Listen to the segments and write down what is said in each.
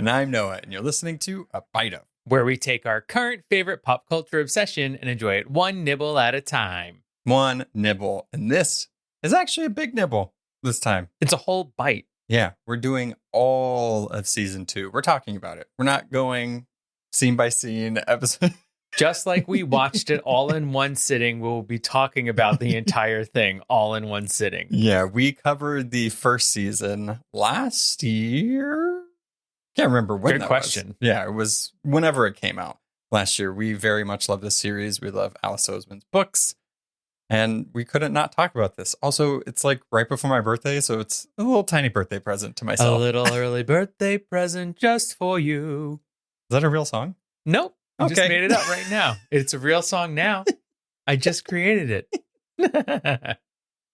And I'm Noah, and you're listening to A Bite of, where we take our current favorite pop culture obsession and enjoy it one nibble at a time. One nibble. And this is actually a big nibble this time. It's a whole bite. Yeah, we're doing all of season 2. We're talking about it. We're not going scene by scene episode. Just like we watched it all in one sitting, we'll be talking about the entire thing all in one sitting. Yeah, we covered the first season last year. Can't remember when. Good question. Yeah, it was whenever it came out last year. We very much love this series. We love Alice Oseman's books. And we couldn't not talk about this. Also, it's like right before my birthday, so it's a little tiny birthday present to myself. A little early birthday present just for you. Is that a real song? Nope. I Okay. just made it up right now. It's a real song now. I just created it.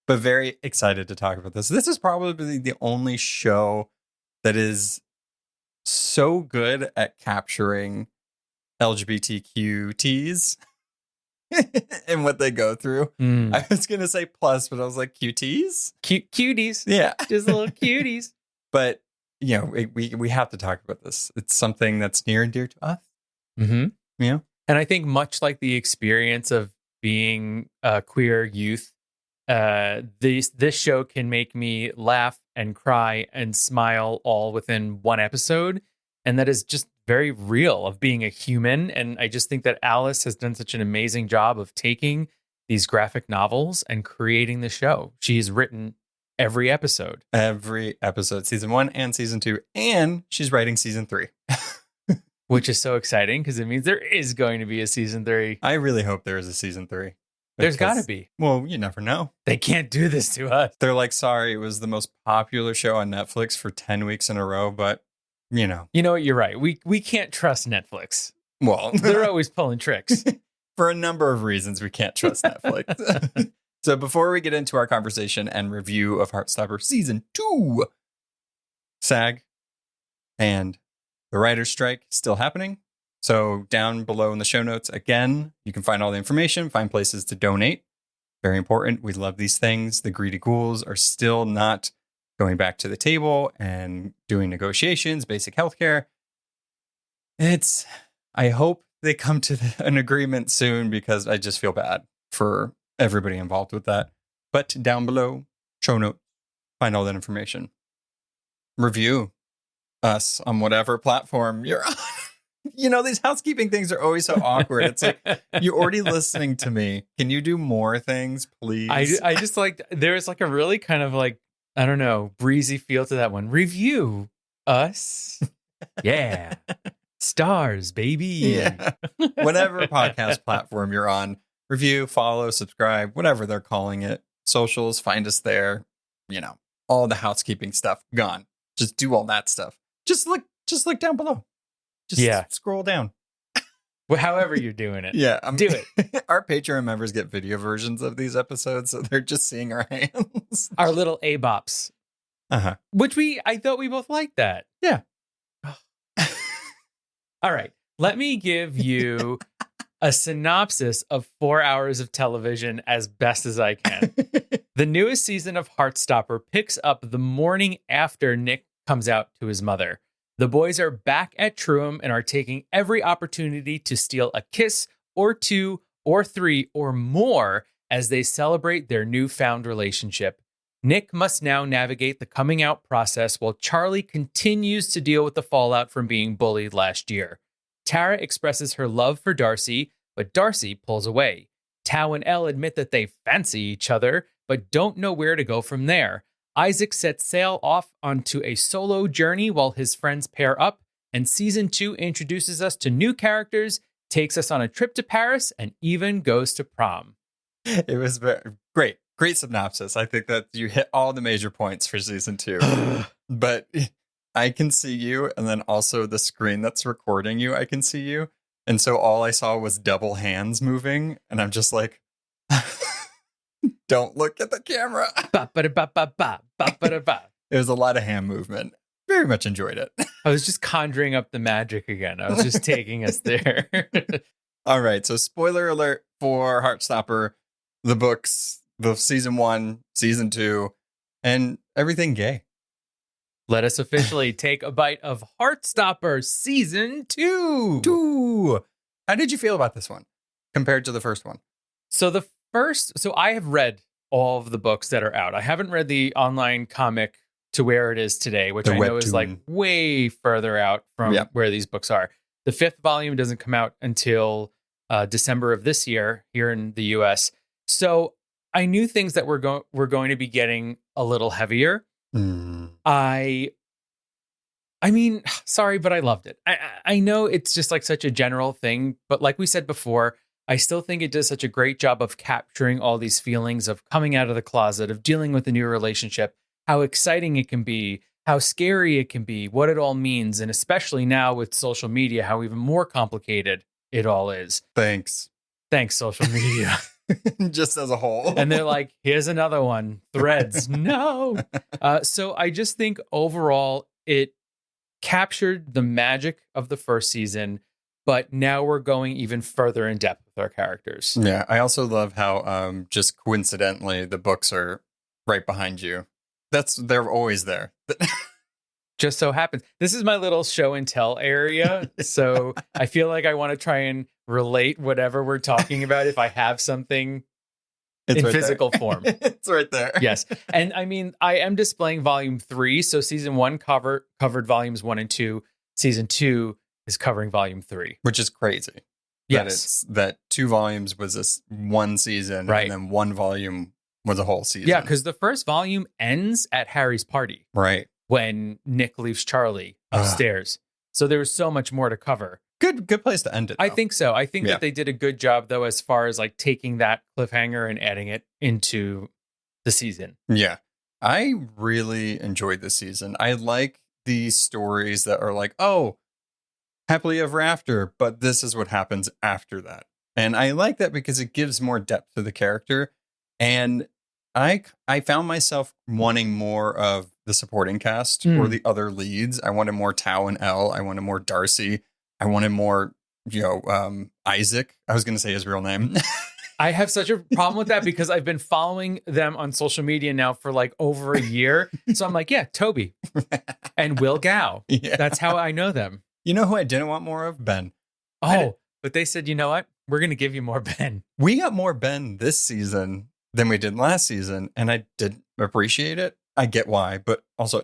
But very excited to talk about this. This is probably the only show that is so good at capturing LGBTQTs and what they go through. I was going to say plus, but I was like, QTs? Cuties. Yeah. Just little cuties. But, you know, we have to talk about this. It's something that's near and dear to us. Mm-hmm. Yeah. And I think much like the experience of being a queer youth, this show can make me laugh and cry and smile all within one episode. And that is just very real of being a human. And I just think that Alice has done such an amazing job of taking these graphic novels and creating the show. She's written every episode. Every episode, season 1 and season 2. And she's writing season 3. Which is so exciting because it means there is going to be a season 3. I really hope there is a season 3. There's got to be. Well, you never know. They can't do this to us. They're like, sorry, it was the most popular show on Netflix for 10 weeks in a row, but, you know. You know what? You're right. We can't trust Netflix. Well, They're always pulling tricks. For a number of reasons, we can't trust Netflix. So before we get into our conversation and review of Heartstopper Season 2, SAG and the writer's strike still happening. So down below in the show notes, again, you can find all the information, find places to donate. Very important. We love these things. The greedy ghouls are still not going back to the table and doing negotiations, basic healthcare. I hope they come to an agreement soon because I just feel bad for everybody involved with that. But down below, show notes, find all that information. Review us on whatever platform you're on. You know, these housekeeping things are always so awkward. It's like, you're already listening to me. Can you do more things, please? I just like, there's like a really kind of like, I don't know, breezy feel to that one. Review us. Yeah. Stars, baby. Yeah. Whatever podcast platform you're on, review, follow, subscribe, whatever they're calling it. Socials, find us there. You know, all the housekeeping stuff gone. Just do all that stuff. Just look down below. Just scroll down. Well, however you're doing it. Yeah. Do it. Our Patreon members get video versions of these episodes, so they're just seeing our hands. Our little A-bops. Uh-huh. Which I thought we both liked that. Yeah. All right. Let me give you a synopsis of 4 hours of television as best as I can. The newest season of Heartstopper picks up the morning after Nick comes out to his mother. The boys are back at Truum and are taking every opportunity to steal a kiss or 2 or 3 or more as they celebrate their newfound relationship. Nick must now navigate the coming out process while Charlie continues to deal with the fallout from being bullied last year. Tara expresses her love for Darcy, but Darcy pulls away. Tao and Elle admit that they fancy each other, but don't know where to go from there. Isaac sets sail off onto a solo journey while his friends pair up, and season 2 introduces us to new characters, takes us on a trip to Paris, and even goes to prom. It was great synopsis. I think that you hit all the major points for season 2. But I can see you, and then also the screen that's recording you, I can see you. And so all I saw was double hands moving, and I'm just like, don't look at the camera. It was a lot of hand movement. Very much enjoyed it. I was just conjuring up the magic again. I was just taking us there. All right. So spoiler alert for Heartstopper, the books, the season 1, season 2, and everything gay. Let us officially take a bite of Heartstopper Season 2. How did you feel about this one compared to the first one? So I have read all of the books that are out. I haven't read the online comic to where it is today, which I know is like way further out from where these books are. The 5th volume doesn't come out until December of this year here in the US. So I knew things that were going to be getting a little heavier. I mean, sorry, but I loved it. I know it's just like such a general thing, but like we said before, I still think it does such a great job of capturing all these feelings of coming out of the closet, of dealing with a new relationship, how exciting it can be, how scary it can be, what it all means. And especially now with social media, how even more complicated it all is. Thanks, social media. Just as a whole. And they're like, here's another one. Threads. No. So I just think overall it captured the magic of the first season, but now we're going even further in depth with our characters. Yeah. I also love how just coincidentally the books are right behind you. They're always there. Just so happens. This is my little show and tell area. So I feel like I want to try and relate whatever we're talking about if I have something in physical form. It's right there. Yes. And I mean, I am displaying volume 3. So season 1 covered volumes 1 and 2. Season 2 is covering volume 3. Which is crazy. Yes. That 2 volumes was this one season. Right. And then 1 volume was a whole season. Yeah, because the first volume ends at Harry's party. Right. When Nick leaves Charlie upstairs. So there was so much more to cover. Good place to end it, though. I think so. I think that they did a good job, though, as far as like taking that cliffhanger and adding it into the season. Yeah. I really enjoyed this season. I like the stories that are like, oh, happily ever after, but this is what happens after that. And I like that because it gives more depth to the character. And I found myself wanting more of the supporting cast or the other leads. I wanted more Tao and Elle. I wanted more Darcy. I wanted more, Isaac. I was going to say his real name. I have such a problem with that because I've been following them on social media now for like over a year. So I'm like, yeah, Toby and Will Gao. Yeah. That's how I know them. You know who I didn't want more of? Ben. Oh, but they said, you know what? We're going to give you more Ben. We got more Ben this season than we did last season. And I did appreciate it. I get why, but also.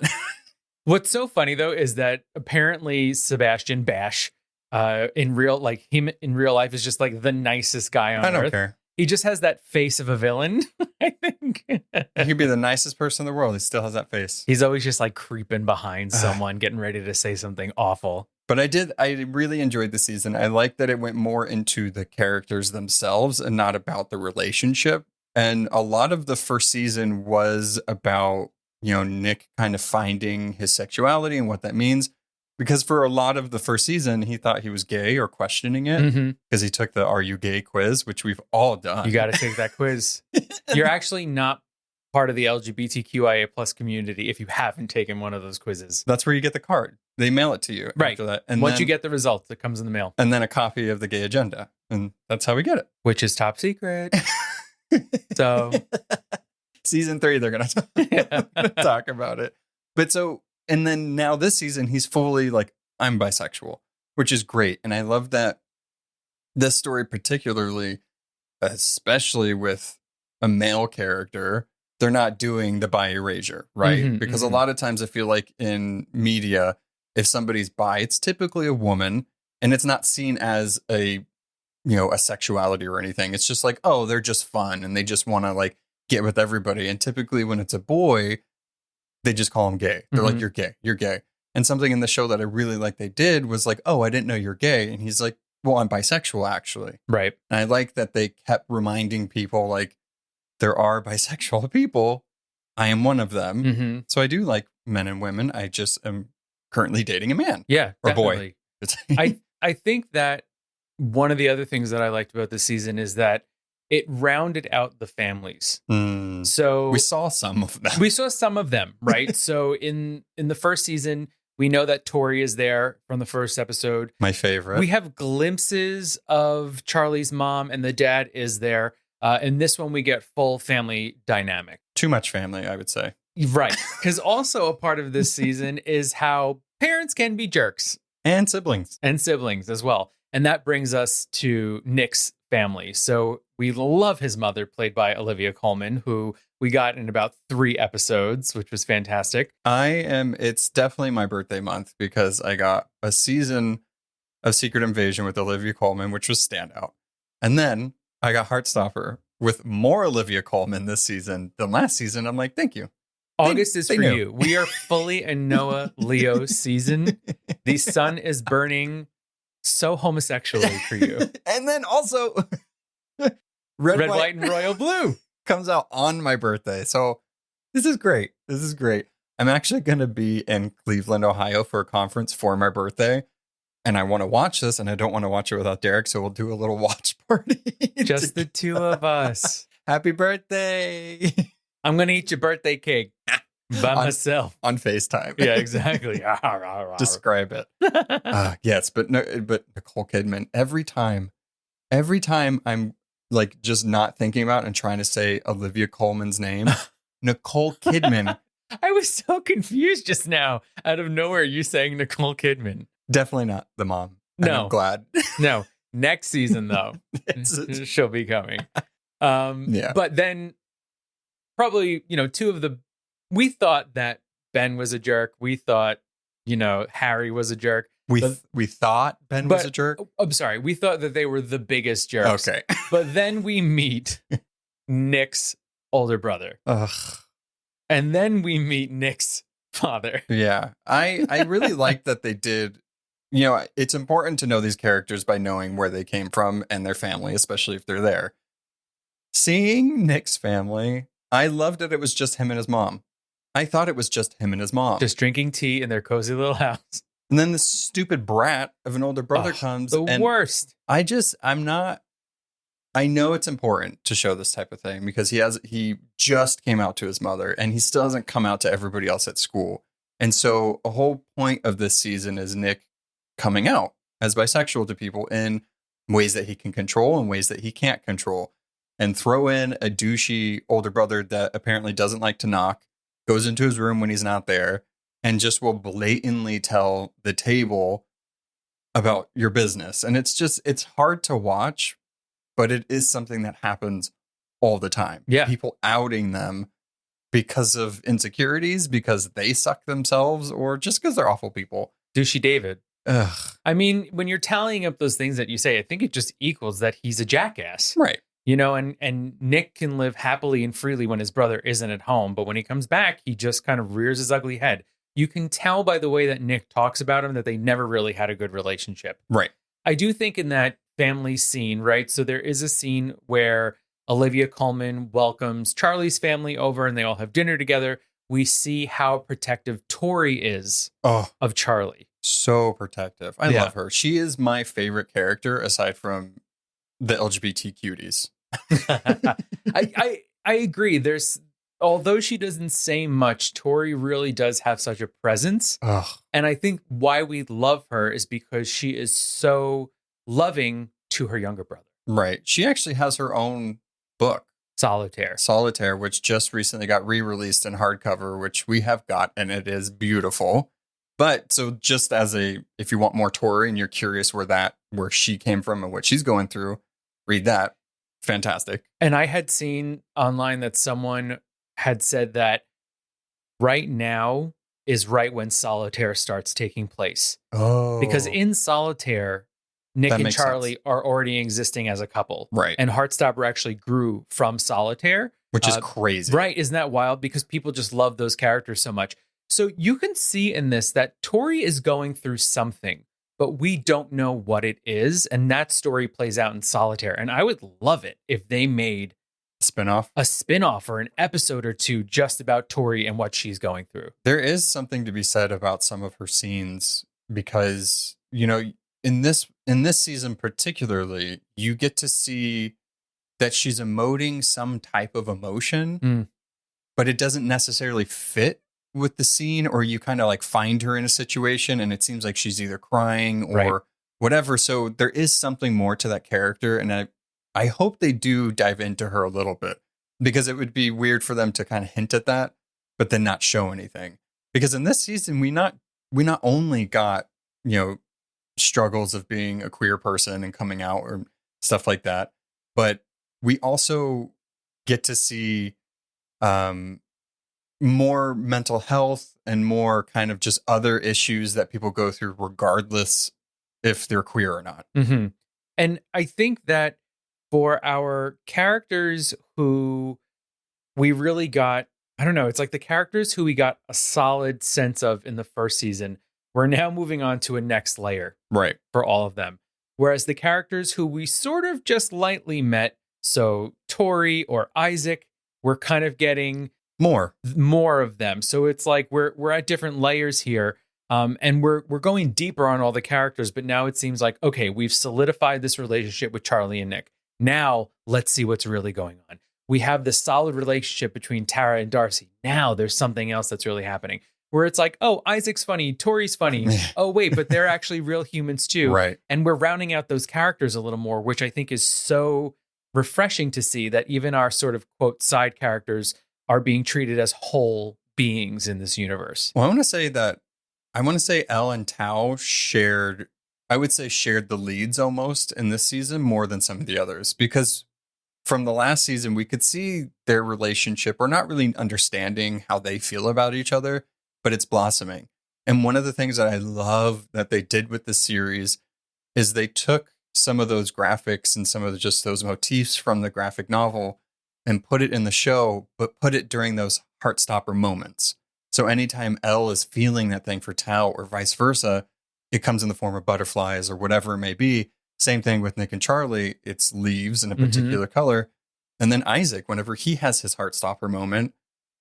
What's so funny, though, is that apparently Sebastian Bash in real life is just like the nicest guy on earth. I don't care. He just has that face of a villain, I think. He could be the nicest person in the world. He still has that face. He's always just like creeping behind someone, getting ready to say something awful. But I really enjoyed the season. I like that it went more into the characters themselves and not about the relationship. And a lot of the first season was about, Nick kind of finding his sexuality and what that means. Because for a lot of the first season, he thought he was gay or questioning it because he took the "Are you gay?" quiz, which we've all done. You got to take that quiz. You're actually not part of the LGBTQIA plus community if you haven't taken one of those quizzes. That's where you get the card. They mail it to you after that. And once you get the results, it comes in the mail. And then a copy of the gay agenda. And that's how we get it. Which is top secret. So season 3, they're going to talk about it. But and then now this season, he's fully like, I'm bisexual, which is great. And I love that this story particularly, especially with a male character, they're not doing the bi erasure, right? Because a lot of times I feel like in media, if somebody's bi, it's typically a woman and it's not seen as a sexuality or anything. It's just like, oh, they're just fun and they just want to like get with everybody. And typically when it's a boy, they just call him gay. They're like, you're gay, you're gay. And something in the show that I really like they did was like, oh, I didn't know you're gay. And he's like, well, I'm bisexual, actually. Right. And I like that they kept reminding people like, there are bisexual people. I am one of them. So I do like men and women. I just am currently dating a man. Yeah. Or definitely. boy. I think that one of the other things that I liked about this season is that it rounded out the families. So we saw some of them. Right? So in the first season, we know that Tori is there from the first episode. My favorite. We have glimpses of Charlie's mom and the dad is there. In this one, we get full family dynamic. Too much family, I would say. Right. Because also a part of this season is how parents can be jerks. And siblings. And siblings as well. And that brings us to Nick's family. So we love his mother, played by Olivia Colman, who we got in about 3 episodes, which was fantastic. It's definitely my birthday month because I got a season of Secret Invasion with Olivia Colman, which was standout. And then I got Heartstopper with more Olivia Colman this season than last season. I'm like, thank you. August is for you. We are fully a Noah Leo season. The sun is burning so homosexually for you. And then also Red, White, and Royal Blue comes out on my birthday. So this is great. I'm actually going to be in Cleveland, Ohio for a conference for my birthday. And I want to watch this, and I don't want to watch it without Derek. So we'll do a little watch party. Just the 2 of us. Happy birthday. I'm going to eat your birthday cake by myself. On FaceTime. Yeah, exactly. Describe it. Yes, but Nicole Kidman, every time I'm like just not thinking about and trying to say Olivia Colman's name, Nicole Kidman. I was so confused just now. Out of nowhere, you saying Nicole Kidman. Definitely not the mom. No. I'm glad. No. Next season, though, she'll be coming. Yeah. But then probably, we thought that Ben was a jerk. We thought, Harry was a jerk. We thought Ben was a jerk. I'm sorry. We thought that they were the biggest jerks. Okay. But then we meet Nick's older brother. Ugh. And then we meet Nick's father. Yeah. I really like that they did. It's important to know these characters by knowing where they came from and their family, especially if they're there. Seeing Nick's family, I loved that it was just him and his mom. I thought it was just him and his mom. Just drinking tea in their cozy little house. And then this stupid brat of an older brother comes. The worst. I know it's important to show this type of thing because he just came out to his mother and he still hasn't come out to everybody else at school. And so a whole point of this season is Nick coming out as bisexual to people in ways that he can control and ways that he can't control, and throw in a douchey older brother that apparently doesn't like to knock, goes into his room when he's not there, and just will blatantly tell the table about your business. And it's hard to watch, but it is something that happens all the time. Yeah. People outing them because of insecurities, because they suck themselves, or just because they're awful people. Douchey David. Ugh. I mean, when you're tallying up those things that you say, I think it just equals that he's a jackass. Right. And Nick can live happily and freely when his brother isn't at home. But when he comes back, he just kind of rears his ugly head. You can tell by the way that Nick talks about him that they never really had a good relationship. Right. I do think in that family scene, right? So there is a scene where Olivia Colman welcomes Charlie's family over and they all have dinner together. We see how protective Tori is of Charlie. So protective. I love her. She is my favorite character aside from the LGBT cuties. I agree. Although she doesn't say much, Tori really does have such a presence. Ugh. And I think why we love her is because she is so loving to her younger brother. Right. She actually has her own book. Solitaire, which just recently got re-released in hardcover, which we have got, and it is beautiful. But so just if you want more Tori and you're curious where she came from and what she's going through, read that. Fantastic. And I had seen online that someone had said that right now is right when Solitaire starts taking place. Oh. Because in Solitaire, Nick and Charlie are already existing as a couple. Right. And Heartstopper actually grew from Solitaire. Which is crazy. Right. Isn't that wild? Because people just love those characters so much. So you can see in this that Tori is going through something, but we don't know what it is. And that story plays out in Solitaire. And I would love it if they made a spinoff or an episode or two just about Tori and what she's going through. There is something to be said about some of her scenes because, in this season particularly, you get to see that she's emoting some type of emotion, but it doesn't necessarily fit with the scene, or you kind of like find her in a situation and it seems like she's either crying or whatever. So there is something more to that character. And I hope they do dive into her a little bit, because it would be weird for them to kind of hint at that but then not show anything. Because in this season, we not only got, struggles of being a queer person and coming out or stuff like that, but we also get to see more mental health and more kind of just other issues that people go through regardless if they're queer or not. Mm-hmm. And I think that for our characters who we really got, I don't know, it's like the characters who we got a solid sense of in the first season, we're now moving on to a next layer. Right. For all of them. Whereas the characters who we sort of just lightly met, so Tori or Isaac, we're kind of getting more of them. So it's like we're at different layers here. And we're going deeper on all the characters, but now it seems like, okay, we've solidified this relationship with Charlie and Nick. Now let's see what's really going on. We have this solid relationship between Tara and Darcy. Now there's something else that's really happening where it's like, oh, Isaac's funny. Tori's funny. Oh, wait, but they're actually real humans too. Right. And we're rounding out those characters a little more, which I think is so refreshing to see that even our sort of quote side characters are being treated as whole beings in this universe. Well, I want to say Elle and Tao shared the leads almost in this season more than some of the others, because from the last season, we could see their relationship. We're not really understanding how they feel about each other, but it's blossoming. And one of the things that I love that they did with the series is they took some of those graphics and some of just those motifs from the graphic novel and put it in the show, but put it during those Heartstopper moments. So anytime Elle is feeling that thing for Tao or vice versa, it comes in the form of butterflies or whatever it may be. Same thing with Nick and Charlie. It's leaves in a particular color. And then Isaac, whenever he has his Heartstopper moment,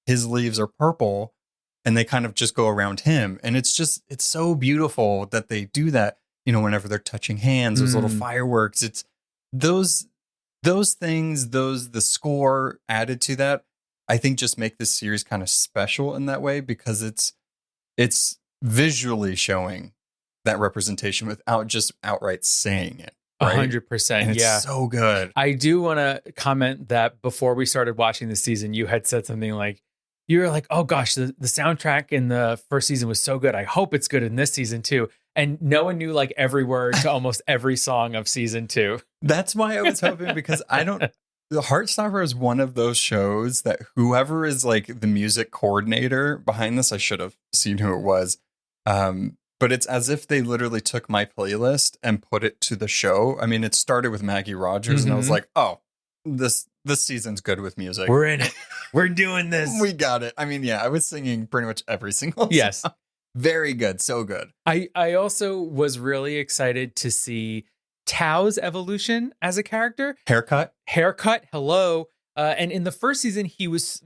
his leaves are purple and they kind of just go around him. And it's so beautiful that they do that, whenever they're touching hands, those little fireworks. It's those things, the score added to that, I think just make this series kind of special in that way, because it's visually showing that representation without just outright saying it. Right? 100%. It's so good. I do want to comment that before we started watching the season, you had said something like, you were like, oh gosh, the soundtrack in the first season was so good. I hope it's good in this season too. And no one knew like every word to almost every song of season 2. That's why I was hoping, because the Heartstopper is one of those shows that whoever is like the music coordinator behind this, I should have seen who it was. But it's as if they literally took my playlist and put it to the show. I mean, it started with Maggie Rogers and I was like, oh, this season's good with music. We're in it. We're doing this. We got it. I mean, yeah, I was singing pretty much every single song. Yes. Very good. So good. I also was really excited to see Tao's evolution as a character. Haircut. Hello. And in the first season, he was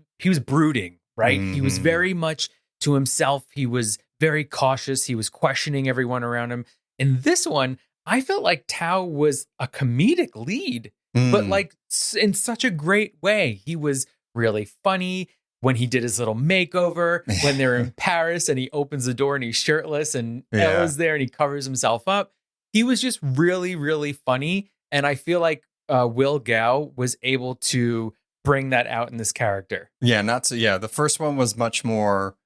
brooding, right? He was very much to himself. He was very cautious. He was questioning everyone around him. In this one, I felt like Tao was a comedic lead, but like in such a great way. He was really funny when he did his little makeover, when they're in Paris and he opens the door and he's shirtless and Ella's there and he covers himself up. He was just really, really funny. And I feel like Will Gao was able to bring that out in this character. Yeah, the first one was much more,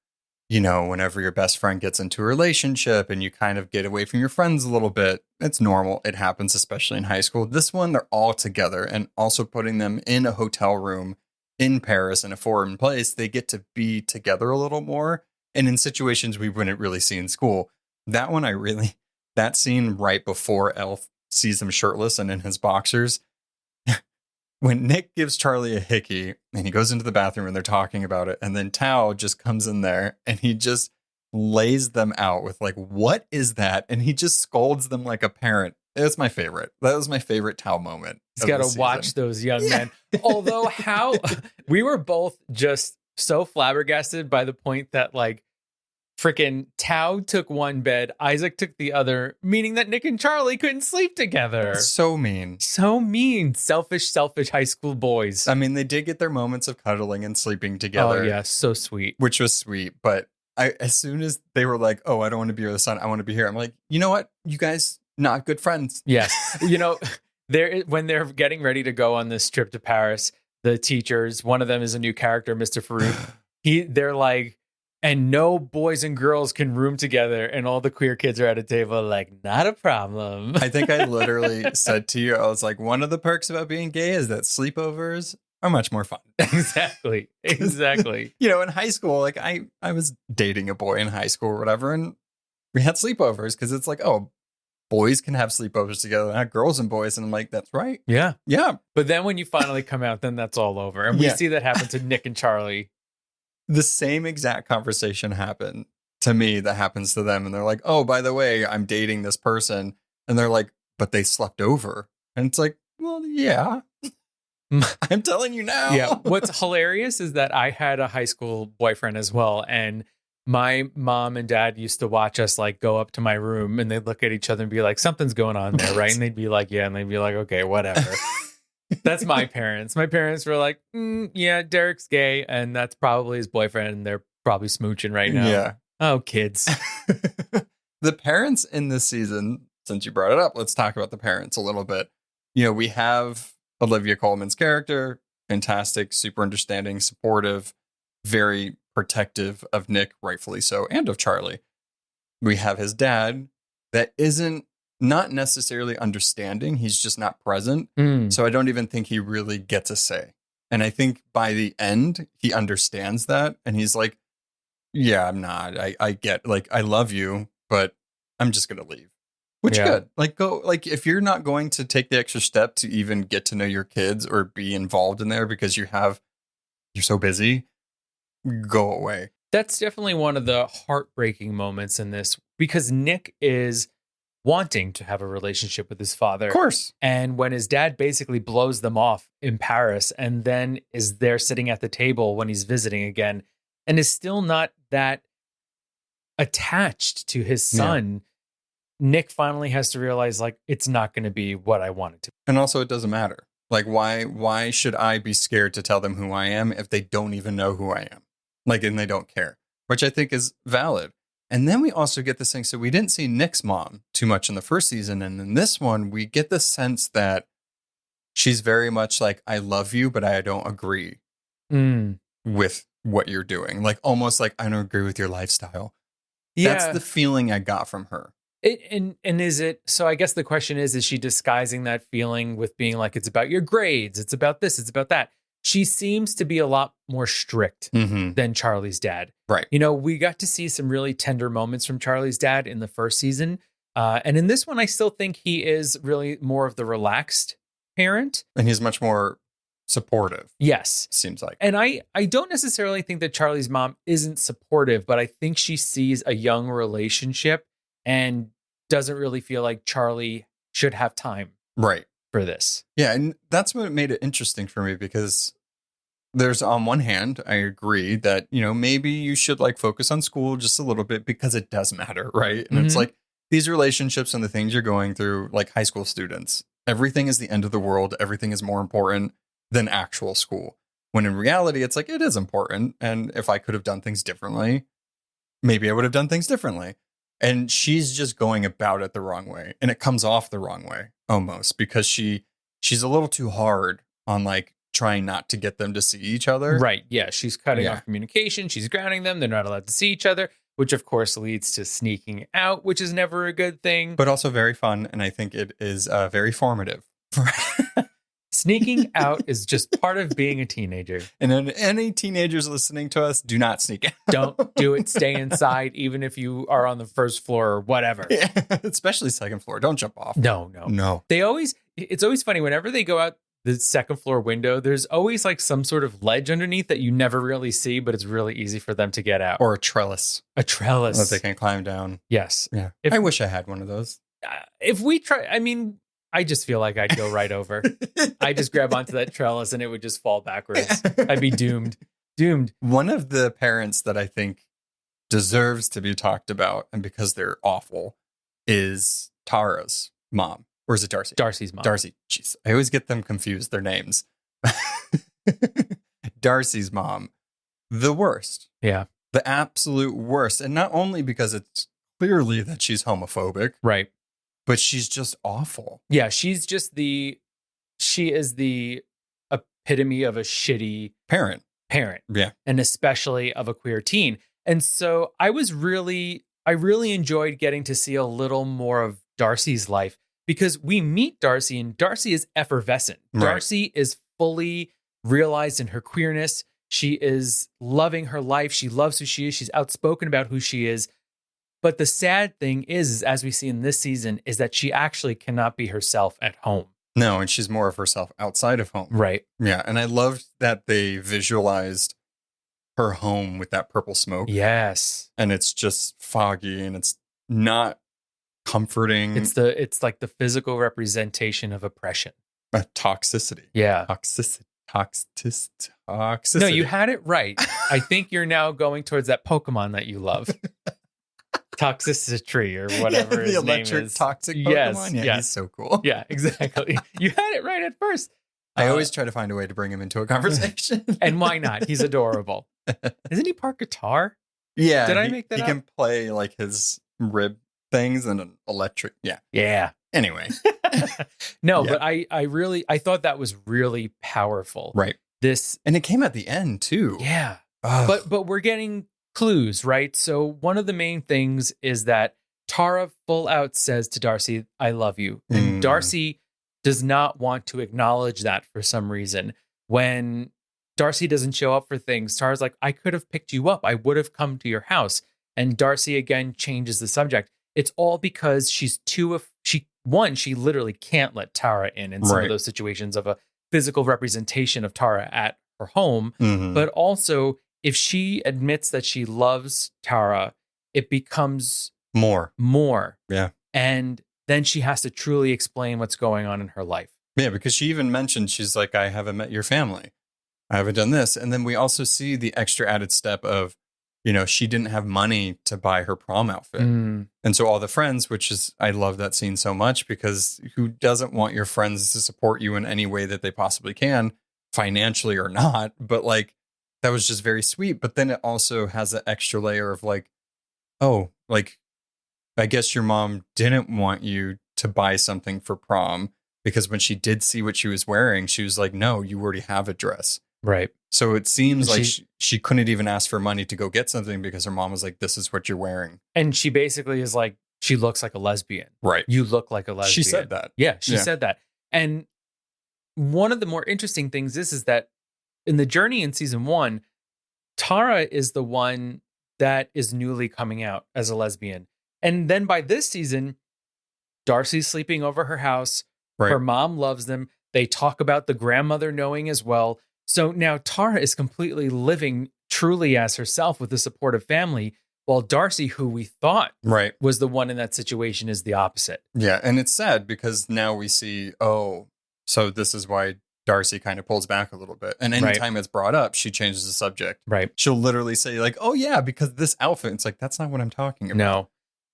whenever your best friend gets into a relationship and you kind of get away from your friends a little bit, it's normal. It happens, especially in high school. This one, they're all together, and also putting them in a hotel room in Paris in a foreign place, they get to be together a little more. And in situations we wouldn't really see in school. That one, that scene right before Elle sees him shirtless and in his boxers, when Nick gives Charlie a hickey and he goes into the bathroom and they're talking about it, and then Tao just comes in there and he just lays them out with like, what is that? And he just scolds them like a parent. It's my favorite. That was my favorite Tao moment. He's got to watch those young men. Although we were both just so flabbergasted by the point that like freaking Tao took one bed, Isaac took the other, meaning that Nick and Charlie couldn't sleep together. So mean. So mean. Selfish high school boys. I mean, they did get their moments of cuddling and sleeping together. Oh, yeah. So sweet. Which was sweet. But as soon as they were like, oh, I don't want to be with the sun, I want to be here. I'm like, you know what? You guys, not good friends. Yes. When they're getting ready to go on this trip to Paris, the teachers, one of them is a new character, Mr. Farouk. they're like, and no boys and girls can room together, and all the queer kids are at a table, like, not a problem. I think I literally said to you, I was like, one of the perks about being gay is that sleepovers are much more fun. Exactly. You know, in high school, like I was dating a boy in high school or whatever, and we had sleepovers because it's like, oh, boys can have sleepovers together, not girls and boys. And I'm like, that's right. Yeah. Yeah. But then when you finally come out, then that's all over. And we see that happen to Nick and Charlie. The same exact conversation happened to me that happens to them. And they're like, oh, by the way, I'm dating this person. And they're like, but they slept over. And it's like, well, yeah. I'm telling you now. Yeah. What's hilarious is that I had a high school boyfriend as well. And my mom and dad used to watch us like go up to my room and they'd look at each other and be like, something's going on there, right? And they'd be like, yeah. And they'd be like, okay, whatever. That's my parents. My parents were like, yeah, Derek's gay. And that's probably his boyfriend. And they're probably smooching right now. Yeah. Oh, kids. The parents in this season, since you brought it up, let's talk about the parents a little bit. You know, we have Olivia Colman's character, fantastic, super understanding, supportive, very protective of Nick, rightfully so, and of Charlie. We have his dad that isn't not necessarily understanding. He's just not present. So I don't even think he really gets a say. And I think by the end, he understands that. And he's like, yeah, I'm not. I get, like, I love you, but I'm just going to leave. Which good. Like, go, like, if you're not going to take the extra step to even get to know your kids or be involved in there because you're so busy, go away. That's definitely one of the heartbreaking moments in this, because Nick is wanting to have a relationship with his father. Of course. And when his dad basically blows them off in Paris and then is there sitting at the table when he's visiting again and is still not that attached to his son, Nick finally has to realize, like, it's not going to be what I want it to be. And also, it doesn't matter. Like, why should I be scared to tell them who I am if they don't even know who I am? Like, and they don't care, which I think is valid. And then we also get this thing. So we didn't see Nick's mom too much in the first season. And in this one, we get the sense that she's very much like, I love you, but I don't agree with what you're doing. Like, almost like, I don't agree with your lifestyle. Yeah. That's the feeling I got from her. And is it, so I guess the question is she disguising that feeling with being like, it's about your grades, it's about this, it's about that? She seems to be a lot more strict than Charlie's dad. Right. You know, we got to see some really tender moments from Charlie's dad in the first season. And in this one, I still think he is really more of the relaxed parent. And he's much more supportive. Yes. Seems like. And I don't necessarily think that Charlie's mom isn't supportive, but I think she sees a young relationship and doesn't really feel like Charlie should have time. Right. For this. Yeah. And that's what made it interesting for me, because there's, on one hand, I agree that, you know, maybe you should like focus on school just a little bit because it does matter. Right. And it's like these relationships and the things you're going through, like high school students, everything is the end of the world. Everything is more important than actual school. When in reality, it's like, it is important. And if I could have done things differently, maybe I would have done things differently. And she's just going about it the wrong way. And it comes off the wrong way almost, because she's a little too hard on like trying not to get them to see each other. Right. Yeah. She's cutting off communication. She's grounding them. They're not allowed to see each other, which of course leads to sneaking out, which is never a good thing. But also very fun. And I think it is very formative. Sneaking out is just part of being a teenager. And then any teenagers listening to us, do not sneak out. Don't do it. Stay inside, even if you are on the first floor or whatever. Yeah, especially second floor. Don't jump off. No. It's always funny whenever they go out the second floor window, there's always like some sort of ledge underneath that you never really see, but it's really easy for them to get out. Or a trellis. That they can climb down. Yes. Yeah. I wish I had one of those. If we try, I mean, I just feel like I'd go right over. I just grab onto that trellis and it would just fall backwards. I'd be doomed. One of the parents that I think deserves to be talked about, and because they're awful, is Tara's mom. Or is it Darcy? Darcy's mom. Darcy. Jeez. I always get them confused, their names. Darcy's mom. The worst. Yeah. The absolute worst. And not only because it's clearly that she's homophobic. Right. But she's just awful. Yeah, she is the epitome of a shitty parent. parent. Yeah. And especially of a queer teen. And so I really enjoyed getting to see a little more of Darcy's life, because we meet Darcy and Darcy is effervescent. Right. Darcy is fully realized in her queerness. She is loving her life. She loves who she is. She's outspoken about who she is. But the sad thing is, as we see in this season, is that she actually cannot be herself at home. No, and she's more of herself outside of home. Right. Yeah. And I loved that they visualized her home with that purple smoke. Yes. And it's just foggy and it's not comforting. It's like the physical representation of oppression. Toxicity. Yeah. Toxicity. No, you had it right. I think you're now going towards that Pokemon that you love. Toxicity or whatever his name is. The electric toxic Pokemon? Yes, Yeah, yes. he's so cool. Yeah, exactly. You had it right at first. I always try to find a way to bring him into a conversation. And why not? He's adorable. Isn't he part guitar? Yeah. Did I make that He up? can play like his rib things and an electric. Yeah. Yeah. Anyway. No, Yeah. but I thought that was really powerful. Right. This, And it came at the end too. yeah. Ugh. But we're getting clues, right? So one of the main things is that Tara full out says to Darcy, "I love you." And Darcy does not want to acknowledge that for some reason. When Darcy doesn't show up for things, Tara's like, "I could have picked you up. I would have come to your house." And Darcy again changes the subject. It's all because she's she literally can't let Tara in some of those situations of a physical representation of Tara at her home. Mhm. But also, if she admits that she loves Tara, it becomes more. Yeah. And then she has to truly explain what's going on in her life. Yeah, because she even mentioned, she's like, I haven't met your family. I haven't done this. And then we also see the extra added step of, she didn't have money to buy her prom outfit. And so all the friends, I love that scene so much, because who doesn't want your friends to support you in any way that they possibly can, financially or not? But like, that was just very sweet. But then it also has an extra layer of like, oh, like, I guess your mom didn't want you to buy something for prom, because when she did see what she was wearing, she was like, no, you already have a dress. Right. So it seems like she couldn't even ask for money to go get something, because her mom was like, this is what you're wearing. And she basically is like, she looks like a lesbian. Right. You look like a lesbian. She said that. Yeah, she said that. And one of the more interesting things is that in the journey in season 1, Tara is the one that is newly coming out as a lesbian. And then by this season, Darcy's sleeping over her house. Right. Her mom loves them. They talk about the grandmother knowing as well. So now Tara is completely living truly as herself with a supportive family, while Darcy, who we thought was the one in that situation, is the opposite. Yeah. And it's sad because now we see, oh, so this is why Darcy kind of pulls back a little bit. And anytime it's brought up, she changes the subject. Right. She'll literally say like, oh yeah, because this outfit. It's like, that's not what I'm talking about. No.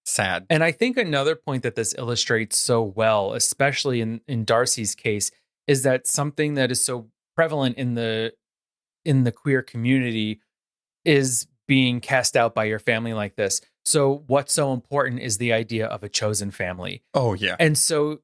Sad. And I think another point that this illustrates so well, especially in Darcy's case, is that something that is so prevalent in the queer community is being cast out by your family like this. So what's so important is the idea of a chosen family. Oh yeah. And so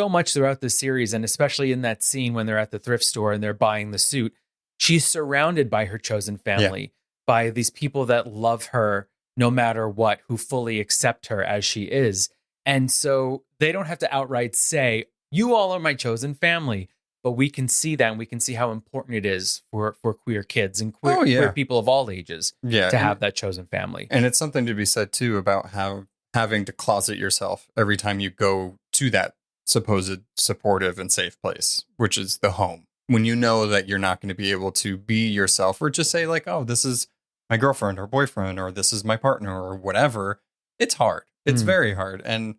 much throughout the series, and especially in that scene when they're at the thrift store and they're buying the suit, she's surrounded by her chosen family, by these people that love her no matter what, who fully accept her as she is. And so they don't have to outright say, you all are my chosen family, but we can see that, and we can see how important it is for queer kids and queer people of all ages to have that chosen family. And it's something to be said too about how having to closet yourself every time you go to that supposed supportive and safe place, which is the home. When you know that you're not going to be able to be yourself, or just say like, oh, this is my girlfriend or boyfriend, or this is my partner or whatever, it's hard. It's very hard. And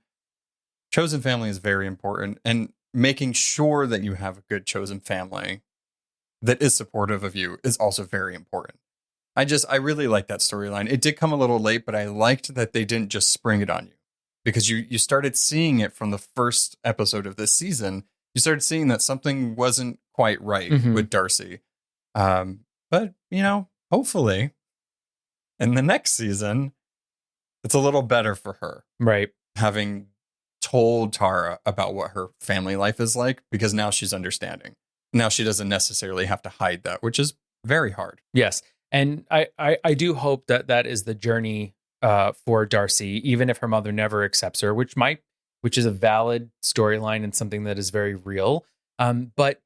chosen family is very important. And making sure that you have a good chosen family that is supportive of you is also very important. I really like that storyline. It did come a little late, but I liked that they didn't just spring it on you, because you started seeing it from the first episode of this season. You started seeing that something wasn't quite right with Darcy. But, hopefully in the next season, it's a little better for her. Right. Having told Tara about what her family life is like, because now she's understanding. Now she doesn't necessarily have to hide that, which is very hard. Yes. And I do hope that that is the journey for Darcy, even if her mother never accepts her, which is a valid storyline and something that is very real. But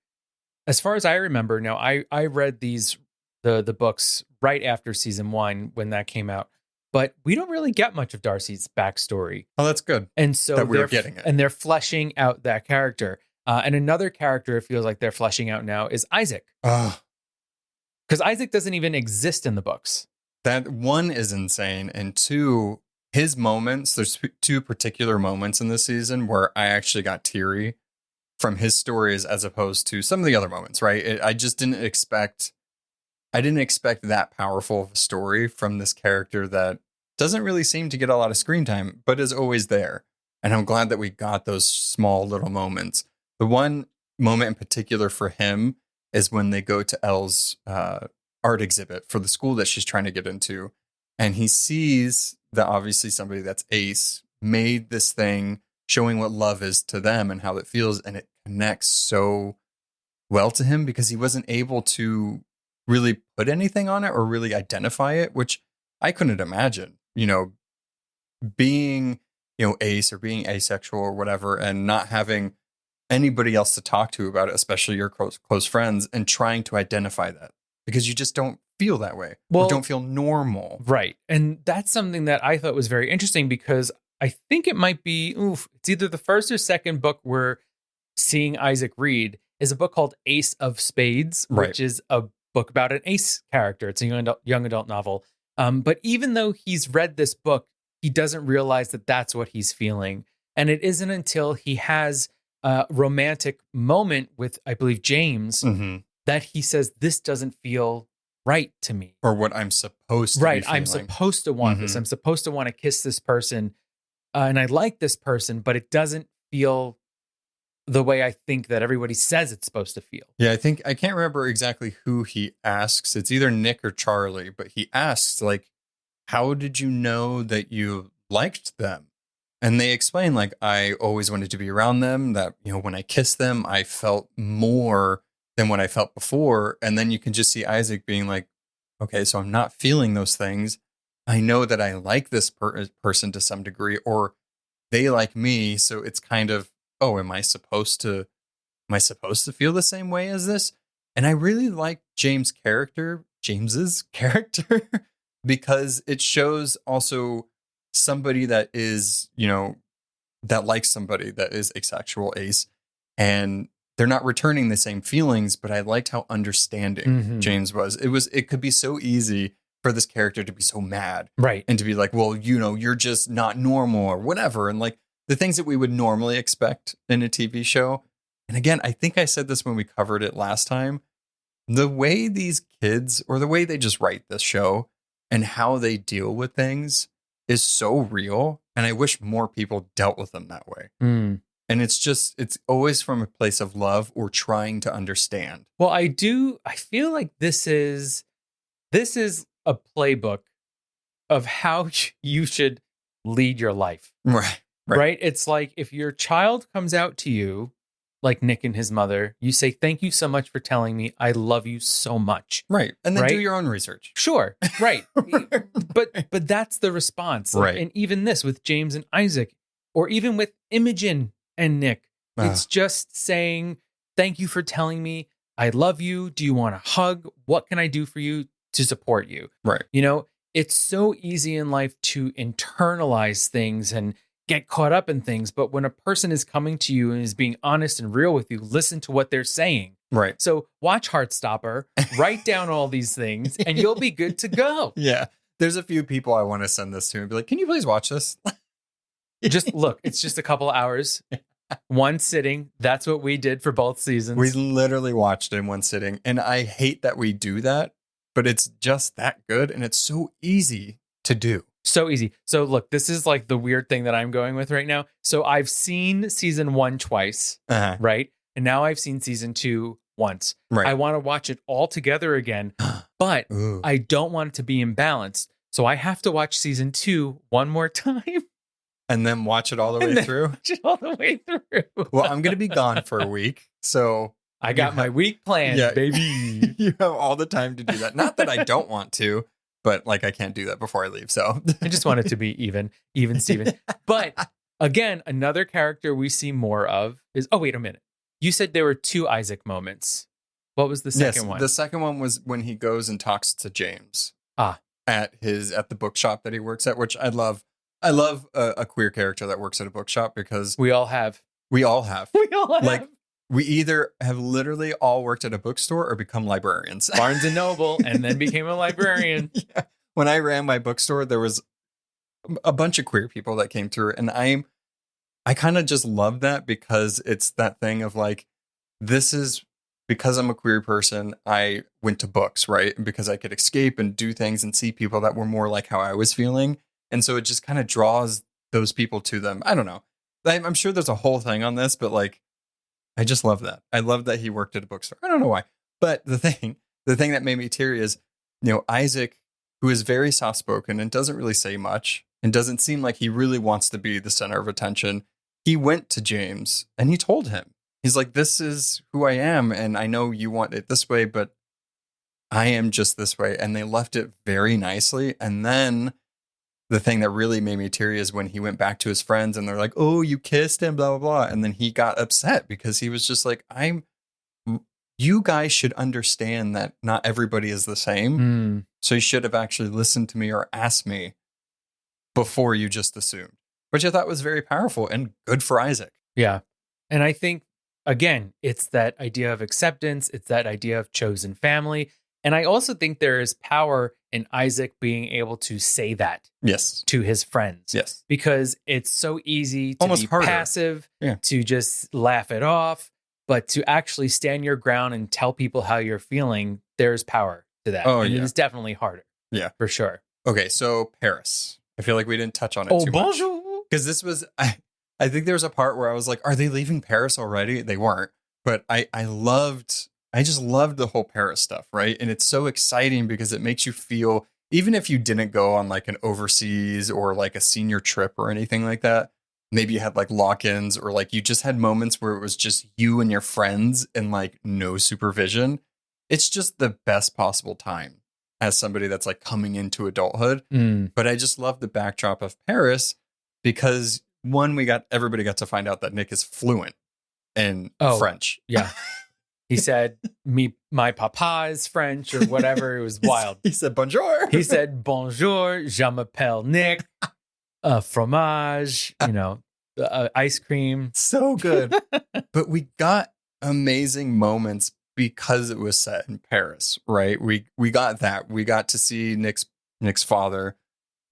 as far as I remember, now I read the books right after season 1 when that came out, but we don't really get much of Darcy's backstory. Oh, that's good. And so that we're getting it. And they're fleshing out that character. And another character it feels like they're fleshing out now is Isaac. Because Isaac doesn't even exist in the books. That one is insane. And two, his moments, there's two particular moments in this season where I actually got teary from his stories as opposed to some of the other moments, right? I just didn't expect that powerful of a story from this character that doesn't really seem to get a lot of screen time, but is always there. And I'm glad that we got those small little moments. The one moment in particular for him is when they go to Elle's art exhibit for the school that she's trying to get into. And he sees that obviously somebody that's Ace made this thing showing what love is to them and how it feels. And it connects so well to him because he wasn't able to really put anything on it or really identify it, which I couldn't imagine, being, ace or being asexual or whatever, and not having anybody else to talk to about it, especially your close friends, and trying to identify that because you just don't feel that way. Well, or don't feel normal. Right. And that's something that I thought was very interesting because I think it might be, it's either the first or second book we're seeing Isaac read is a book called Ace of Spades, which is a book about an ace character. It's a young adult novel. But even though he's read this book, he doesn't realize that that's what he's feeling. And it isn't until he has a romantic moment with, I believe, James, that he says, this doesn't feel right to me. Or what I'm supposed to be feeling. I'm supposed to want this. I'm supposed to want to kiss this person. And I like this person, but it doesn't feel the way I think that everybody says it's supposed to feel. Yeah, I can't remember exactly who he asks. It's either Nick or Charlie, but he asks, like, how did you know that you liked them? And they explain, like, I always wanted to be around them, that, when I kissed them, I felt more than what I felt before. And then you can just see Isaac being like, okay, so I'm not feeling those things. I know that I like this person to some degree, or they like me. So it's kind of, oh, am I supposed to feel the same way as this? And I really like James's character, because it shows also somebody that is, that likes somebody that is asexual, ace, and they're not returning the same feelings, but I liked how understanding James was. It could be so easy for this character to be so mad. Right. And to be like, well, you're just not normal or whatever. And like the things that we would normally expect in a TV show. And again, I think I said this when we covered it last time. The way these kids, or the way they just write this show and how they deal with things is so real. And I wish more people dealt with them that way. And it's always from a place of love or trying to understand. Well, I feel like this is a playbook of how you should lead your life. Right. It's like if your child comes out to you, like Nick and his mother, you say, thank you so much for telling me I love you so much. Right. And then do your own research. Sure. Right. but that's the response. Right. And even this with James and Isaac, or even with Imogen and Nick, it's just saying, thank you for telling me I love you. Do you want a hug? What can I do for you to support you? Right. It's so easy in life to internalize things and get caught up in things. But when a person is coming to you and is being honest and real with you, listen to what they're saying. Right. So watch Heartstopper, write down all these things, and you'll be good to go. Yeah. There's a few people I want to send this to and be like, can you please watch this? Just look, it's just a couple hours, one sitting. That's what we did for both seasons. We literally watched it in one sitting. And I hate that we do that, but it's just that good. And it's so easy to do. So easy. So look, this is like the weird thing that I'm going with right now. So I've seen season 1 twice, right? And now I've seen season 2 once. Right. I want to watch it all together again, but I don't want it to be imbalanced. So I have to watch season 2 one more time. And then watch it all the way through? Watch it all the way through. Well, I'm going to be gone for a week. So I got my week planned, Yeah. baby. You have all the time to do that. Not that I don't want to, but like I can't do that before I leave. So I just want it to be even Steven. But again, another character we see more of is, oh, wait a minute. You said there were 2 Isaac moments. What was the second one? The second one was when he goes and talks to James at the bookshop that he works at, which I love. I love a queer character that works at a bookshop because we all have. Like, we either have literally all worked at a bookstore or become librarians. Barnes and Noble, and then became a librarian. Yeah. When I ran my bookstore, there was a bunch of queer people that came through, and I kind of just love that because it's that thing of like, this is because I'm a queer person, I went to books, right? And because I could escape and do things and see people that were more like how I was feeling. And so it just kind of draws those people to them. I don't know. I'm sure there's a whole thing on this, but like, I just love that. I love that he worked at a bookstore. I don't know why. But the thing that made me teary is, Isaac, who is very soft-spoken and doesn't really say much and doesn't seem like he really wants to be the center of attention. He went to James and he told him, he's like, this is who I am. And I know you want it this way, but I am just this way. And they left it very nicely. And then the thing that really made me teary is when he went back to his friends and they're like, oh, you kissed him, blah, blah, blah. And then he got upset because he was just like, you guys should understand that not everybody is the same. So you should have actually listened to me or asked me before you just assumed, which I thought was very powerful and good for Isaac. Yeah. And I think, again, it's that idea of acceptance. It's that idea of chosen family. And I also think there is power in Isaac being able to say that to his friends. Yes. Because it's so easy to almost be harder. Passive, to just laugh it off, but to actually stand your ground and tell people how you're feeling, there's power to that. And it is definitely harder. Yeah. For sure. Okay, so Paris. I feel like we didn't touch on it too much. Because this was, I think there was a part where I was like, are they leaving Paris already? They weren't. But I just loved the whole Paris stuff, right? And it's so exciting because it makes you feel, even if you didn't go on like an overseas or like a senior trip or anything like that, maybe you had like lock-ins or like you just had moments where it was just you and your friends and like no supervision. It's just the best possible time as somebody that's like coming into adulthood. But I just love the backdrop of Paris because one, everybody got to find out that Nick is fluent in French. Yeah. He said, my papa is French or whatever. It was wild. He said, bonjour. He said, bonjour, je m'appelle Nick, fromage, ice cream. So good. But we got amazing moments because it was set in Paris, right? We got that. We got to see Nick's father.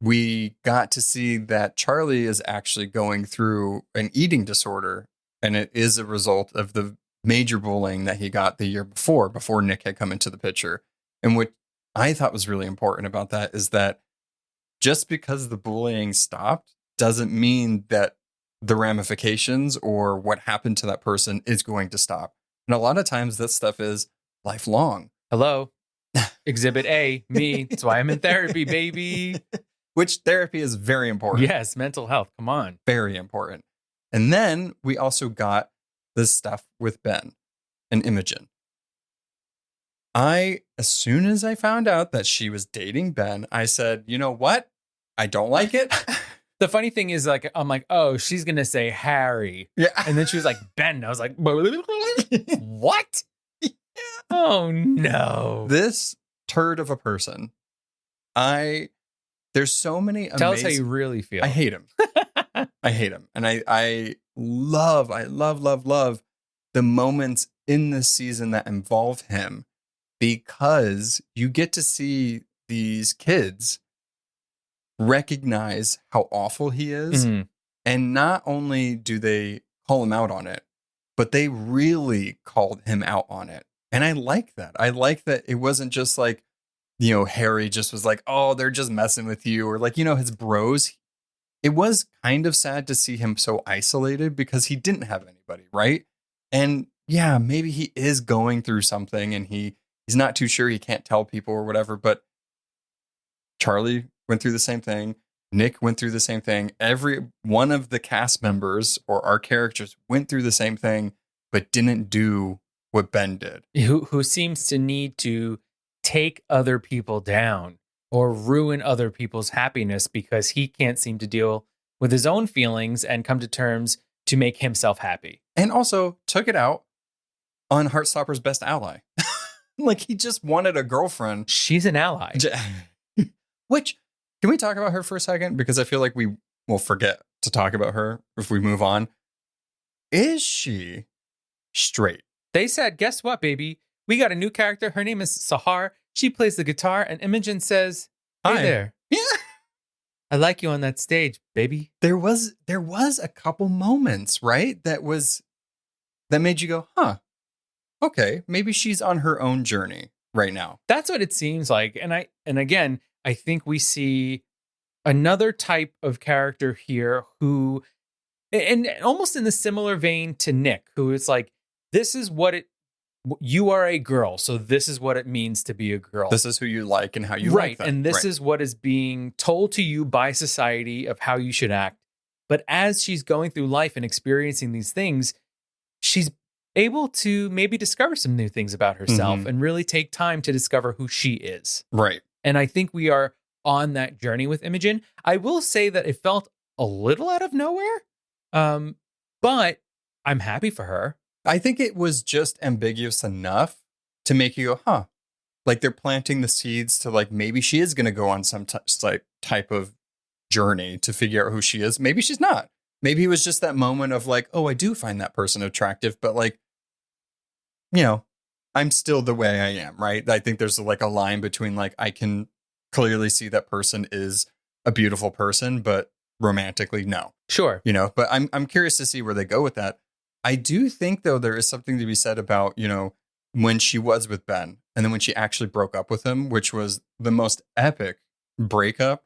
We got to see that Charlie is actually going through an eating disorder. And it is a result of the major bullying that he got the year before Nick had come into the picture. And what I thought was really important about that is that just because the bullying stopped doesn't mean that the ramifications or what happened to that person is going to stop. And a lot of times that stuff is lifelong. Hello. Exhibit A, me. That's why I'm in therapy, baby. Which therapy is very important. Yes, mental health. Come on. Very important. And then we also got this stuff with Ben and Imogen. As soon as I found out that she was dating Ben, I said, you know what? I don't like it. The funny thing is, like, I'm like, oh, she's going to say Harry. Yeah. And then she was like, Ben. I was like, what? Yeah. Oh, no. This turd of a person. There's so many amazing... Tell us how you really feel. I hate him. I hate him. And I love the moments in this season that involve him because you get to see these kids recognize how awful he is. Mm-hmm. And not only do they call him out on it, but they really called him out on it. And I like that. I like that it wasn't just like, Harry just was like, oh, they're just messing with you. Or like, his bros. It was kind of sad to see him so isolated because he didn't have anybody, right? And yeah, maybe he is going through something and he's not too sure, he can't tell people or whatever, but Charlie went through the same thing. Nick went through the same thing. Every one of the cast members or our characters went through the same thing, but didn't do what Ben did. Who seems to need to take other people down or ruin other people's happiness because he can't seem to deal with his own feelings and come to terms to make himself happy. And also took it out on Heartstopper's best ally. Like, he just wanted a girlfriend. She's an ally. Which, can we talk about her for a second? Because I feel like we will forget to talk about her if we move on. Is she straight? They said, guess what, baby? We got a new character. Her name is Sahar. She plays the guitar, and Imogen says, hey Hi. there. Yeah. I like you on that stage, baby. There was a couple moments, right? That made you go, huh, okay, maybe she's on her own journey right now. That's what it seems like. And again, I think we see another type of character here who, and almost in the similar vein to Nick, who is like, this is you are a girl, so this is what it means to be a girl. This is who you like and how you right, like them. and this is what is being told to you by society of how you should act. But as she's going through life and experiencing these things, she's able to maybe discover some new things about herself and really take time to discover who she is. Right. And I think we are on that journey with Imogen. I will say that it felt a little out of nowhere, but I'm happy for her. I think it was just ambiguous enough to make you go, huh. Like, they're planting the seeds to, like, maybe she is going to go on some type of journey to figure out who she is. Maybe she's not. Maybe it was just that moment of like, oh, I do find that person attractive, but like, you know, I'm still the way I am, right? I think there's like a line between like, I can clearly see that person is a beautiful person, but romantically, no. Sure. You know, but I'm curious to see where they go with that. I do think, though, there is something to be said about, you know, when she was with Ben and then when she actually broke up with him, which was the most epic breakup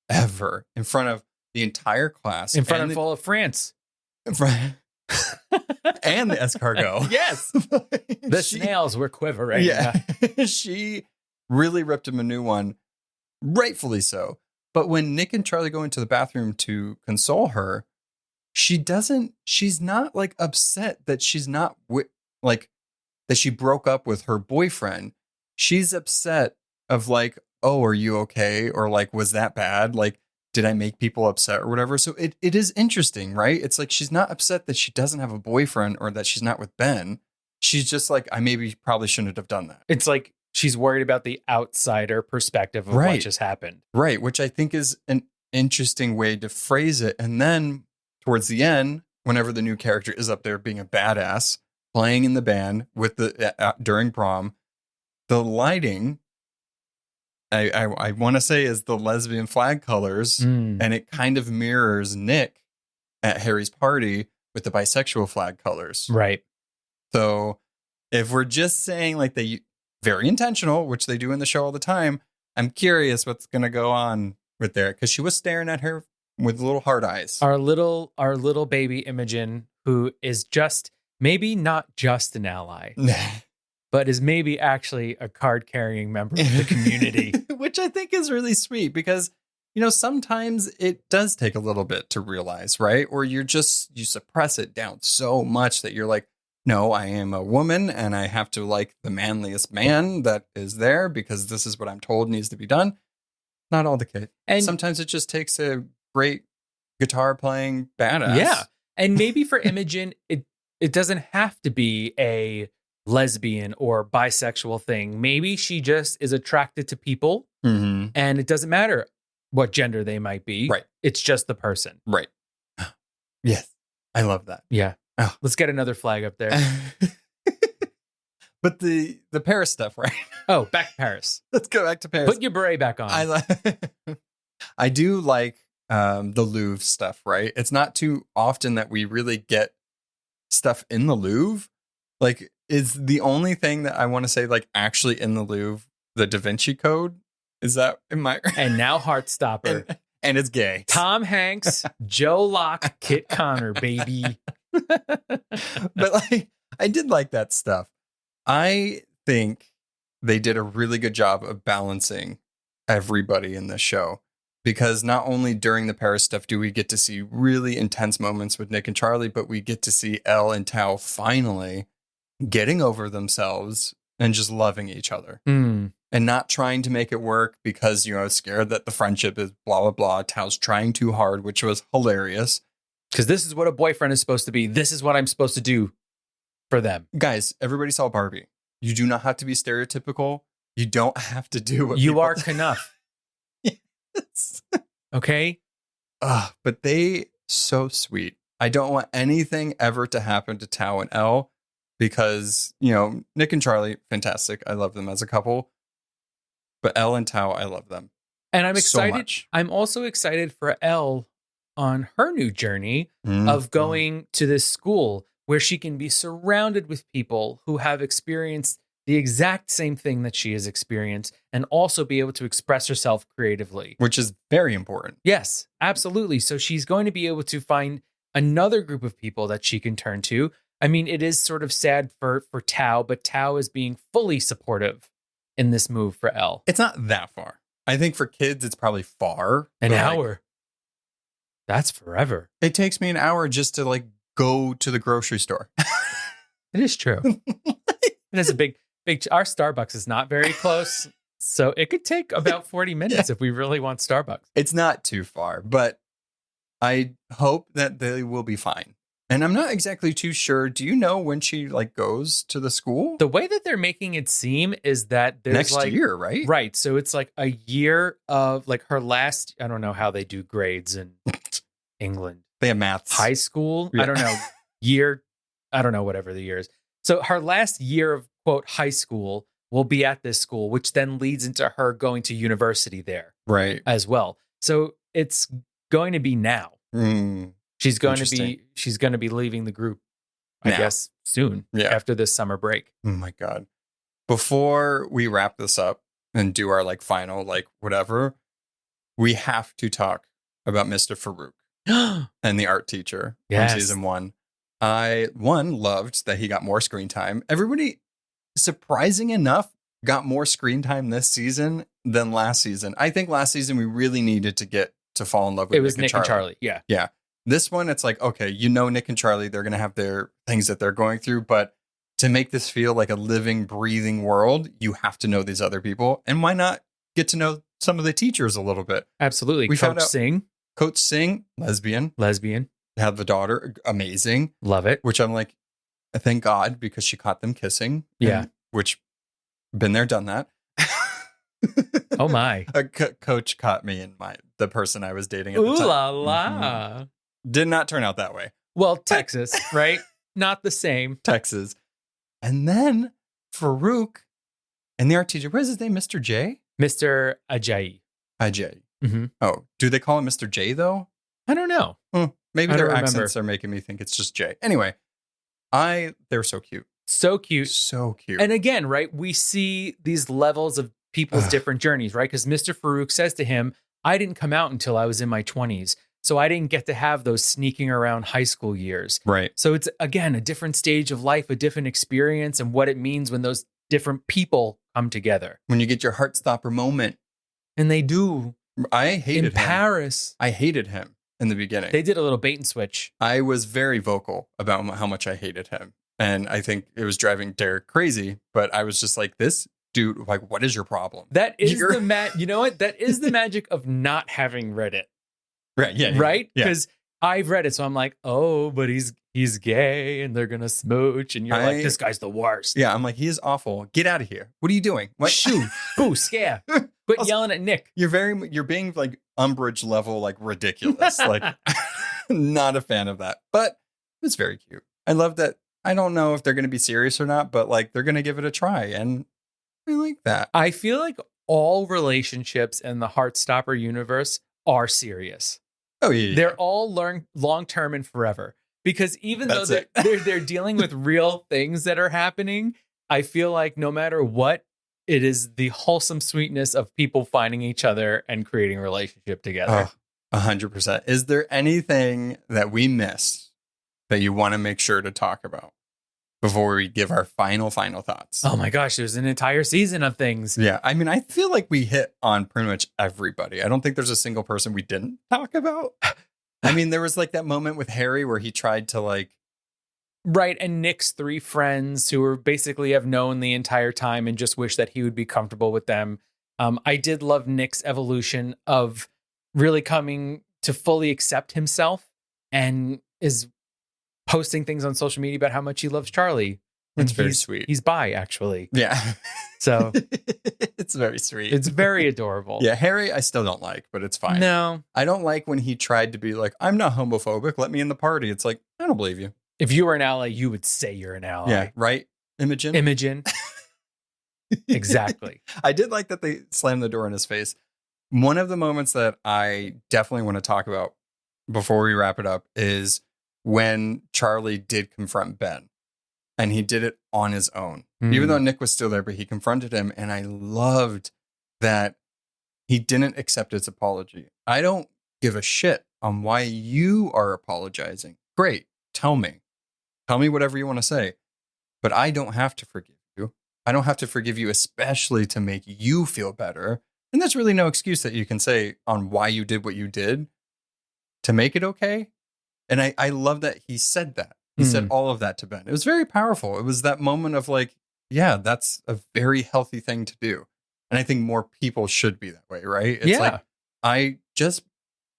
ever in front of the entire class. In front of all of France. In front and the escargot. Yes. The snails were quivering. Yeah. She really ripped him a new one, rightfully so. But when Nick and Charlie go into the bathroom to console her, she's not like upset that she's not like that she broke up with her boyfriend. She's upset of like, oh, are you okay? Or like, was that bad? Like, did I make people upset or whatever? So it is interesting, right? It's like, she's not upset that she doesn't have a boyfriend or that she's not with Ben. She's just like, I probably shouldn't have done that. It's like she's worried about the outsider perspective of what just happened. Right. Which I think is an interesting way to phrase it. And then towards the end, whenever the new character is up there being a badass, playing in the band with during prom, the lighting, I want to say, is the lesbian flag colors, and it kind of mirrors Nick at Harry's party with the bisexual flag colors. Right. So if we're just saying like they very intentional, which they do in the show all the time, I'm curious what's going to go on with there, because she was staring at her with little hard eyes. Our little baby Imogen, who is just maybe not just an ally, but is maybe actually a card-carrying member of the community. Which I think is really sweet because, you know, sometimes it does take a little bit to realize, right? Or you suppress it down so much that you're like, no, I am a woman and I have to like the manliest man that is there because this is what I'm told needs to be done. Not all the case. And sometimes it just takes a great guitar playing badass. Yeah. And maybe for Imogen, it doesn't have to be a lesbian or bisexual thing. Maybe she just is attracted to people and it doesn't matter what gender they might be. Right. It's just the person. Right. Yes. I love that. Yeah. Oh. Let's get another flag up there. But the Paris stuff, right? Oh, back to Paris. Let's go back to Paris. Put your beret back on. I do like the Louvre stuff, right? It's not too often that we really get stuff in the Louvre. Like, is the only thing that I want to say, like, actually in the Louvre, the Da Vinci Code? Is that in my... And now Heartstopper. And it's gay. Tom Hanks, Joe Locke, Kit Connor, baby. But like, I did like that stuff. I think they did a really good job of balancing everybody in this show, because not only during the Paris stuff do we get to see really intense moments with Nick and Charlie, but we get to see Elle and Tao finally getting over themselves and just loving each other Mm. and not trying to make it work because, scared that the friendship is blah, blah, blah. Tao's trying too hard, which was hilarious. Because this is what a boyfriend is supposed to be. This is what I'm supposed to do for them. Guys, everybody saw Barbie. You do not have to be stereotypical. You don't have to do what You are people- Knuff. Yes. Okay? But they so sweet. I don't want anything ever to happen to Tao and Elle because, Nick and Charlie, fantastic. I love them as a couple. But Elle and Tao, I love them. And I'm so excited. much. I'm also excited for Elle on her new journey of going to this school where she can be surrounded with people who have experienced the exact same thing that she has experienced and also be able to express herself creatively. Which is very important. Yes, absolutely. So she's going to be able to find another group of people that she can turn to. I mean, it is sort of sad for Tao, but Tao is being fully supportive in this move for Elle. It's not that far. I think for kids, it's probably far. An but, hour. That's forever. It takes me an hour just to go to the grocery store. It is true. It is a big, our Starbucks is not very close. So it could take about 40 minutes if we really want Starbucks. It's not too far, but I hope that they will be fine. And I'm not exactly too sure. Do you know when she goes to the school? The way that they're making it seem is that there's Next year, right? Right. So it's a year of her last, I don't know how they do grades in England. They have maths. High school. Yeah. I don't know. Year. I don't know, whatever the year is. So her last year of quote high school will be at this school, which then leads into her going to university there. Right. As well. So it's going to be now. She's going to be leaving the group, I guess, soon after this summer break. Oh my God. Before we wrap this up and do our final, whatever, we have to talk about Mr. Farouk and the art teacher from season 1. I loved that he got more screen time. Everybody, surprising enough, got more screen time this season than last season. I think last season we really needed to get to fall in love with Nick and Charlie. Yeah. Yeah. This one, it's okay, Nick and Charlie, they're going to have their things that they're going through. But to make this feel like a living, breathing world, you have to know these other people. And why not get to know some of the teachers a little bit? Absolutely. We found out Coach Singh, lesbian. Have the daughter, amazing. Love it. Which I'm thank God, because she caught them kissing. Yeah. Which, been there, done that. Oh my. Coach caught me in the person I was dating at the Ooh time. la la. Mm-hmm. Did not turn out that way. Well, Texas, right? Not the same. Texas. And then Farouk and the art teacher, what is his name? Mr. J? Mr. Ajayi. Ajay. Mm-hmm. Oh, do they call him Mr. J though? I don't know. Maybe their accents are making me think it's just J. Anyway, they're so cute. So cute. So cute. And again, right, we see these levels of people's different journeys, right? Because Mr. Farouk says to him, I didn't come out until I was in my 20s. So I didn't get to have those sneaking around high school years. Right. So it's, again, a different stage of life, a different experience, and what it means when those different people come together. When you get your Heartstopper moment. And they do. I hated him. In Paris. I hated him in the beginning. They did a little bait and switch. I was very vocal about how much I hated him. And I think it was driving Derek crazy. But I was just this dude, what is your problem? That is you know what? That is the magic of not having read it. Right. Yeah. Right? Because I've read it. So I'm oh, but he's gay and they're going to smooch. And you're this guy's the worst. Yeah. I'm he is awful. Get out of here. What are you doing? What? Shoo. Boo, scare. Quit yelling at Nick. You're being Umbridge level, ridiculous. Not a fan of that. But it was very cute. I love that. I don't know if they're going to be serious or not, but they're going to give it a try. And I like that. I feel all relationships in the Heartstopper universe are serious. Oh, yeah. They're all long-term and forever. Because even though they're dealing with real things that are happening, I feel no matter what, it is the wholesome sweetness of people finding each other and creating a relationship together. 100%. Is there anything that we missed that you want to make sure to talk about before we give our final thoughts? Oh my gosh, there's an entire season of things. Yeah. I mean, I feel we hit on pretty much everybody. I don't think there's a single person we didn't talk about. I mean, there was that moment with Harry where he tried to Right. And Nick's 3 friends who are basically have known the entire time and just wish that he would be comfortable with them. I did love Nick's evolution of really coming to fully accept himself and is posting things on social media about how much he loves Charlie. It's very sweet. He's bi, actually. Yeah. So it's very sweet. It's very adorable. Yeah. Harry, I still don't like, but it's fine. No. I don't like when he tried to be like, I'm not homophobic. Let me in the party. It's like, I don't believe you. If you were an ally, you would say you're an ally. Yeah. Right. Imogen. Exactly. I did like that they slammed the door in his face. One of the moments that I definitely want to talk about before we wrap it up is when Charlie did confront Ben, and he did it on his own, even though Nick was still there, but he confronted him. And I loved that he didn't accept his apology. I don't give a shit on why you are apologizing. Great. Tell me whatever you want to say, but I don't have to forgive you. I don't have to forgive you, especially to make you feel better. And there's really no excuse that you can say on why you did what you did to make it okay. And I love that he said that. He said all of that to Ben. It was very powerful. It was that moment of like, yeah, that's a very healthy thing to do. And I think more people should be that way, right? It's like, I just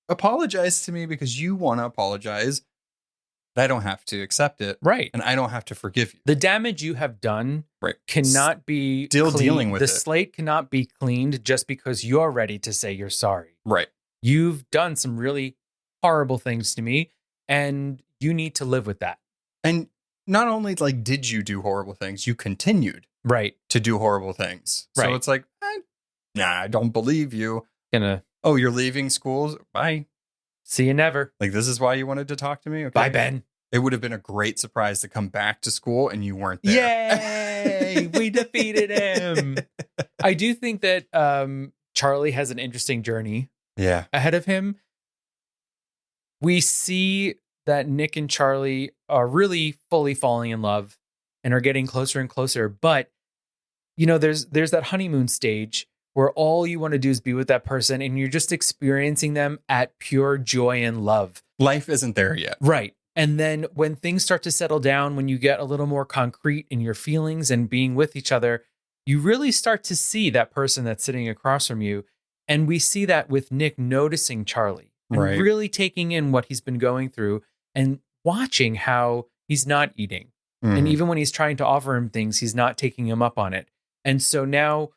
apologize to me because you want to apologize. But I don't have to accept it. Right. And I don't have to forgive you. The damage you have done cannot be still cleaned. Dealing with the it. slate cannot be cleaned just because you're ready to say you're sorry. Right. You've done some really horrible things to me, and you need to live with that. And not only like did you do horrible things, you continued to do horrible things. So it's like, nah, I don't believe you. Oh, you're leaving schools? Bye. See you never. Like, this is why you wanted to talk to me? Okay. Bye, Ben. It would have been a great surprise to come back to school and you weren't there. Yay! We defeated him. I do think that Charlie has an interesting journey ahead of him. We see that Nick and Charlie are really fully falling in love and are getting closer and closer. But, you know, there's that honeymoon stage where all you want to do is be with that person and you're just experiencing them at pure joy and love. Life isn't there yet. Right. And then when things start to settle down, when you get a little more concrete in your feelings and being with each other, you really start to see that person that's sitting across from you. And we see that with Nick noticing Charlie and really taking in what he's been going through and watching how he's not eating. And even when he's trying to offer him things, he's not taking him up on it. And so now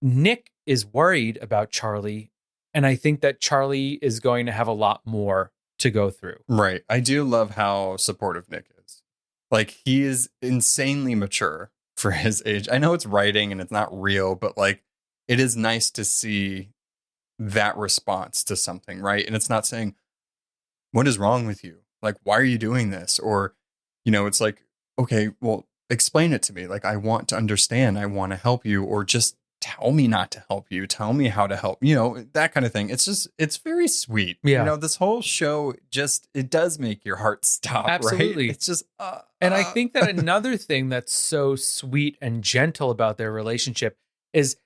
Nick is worried about Charlie. And I think that Charlie is going to have a lot more to go through. Right. I do love how supportive Nick is. Like, he is insanely mature for his age. I know it's writing and it's not real, but like, it is nice to see that response to something, right? And it's not saying, what is wrong with you? Like, why are you doing this? Or, you know, it's like, okay, well, explain it to me. Like, I want to understand. I want to help you. Or just tell me not to help you. Tell me how to help, you know, that kind of thing. It's just, it's very sweet. Yeah. You know, this whole show just, it does make your heart stop. Absolutely. Right? It's just, and I think that another thing that's so sweet and gentle about their relationship is,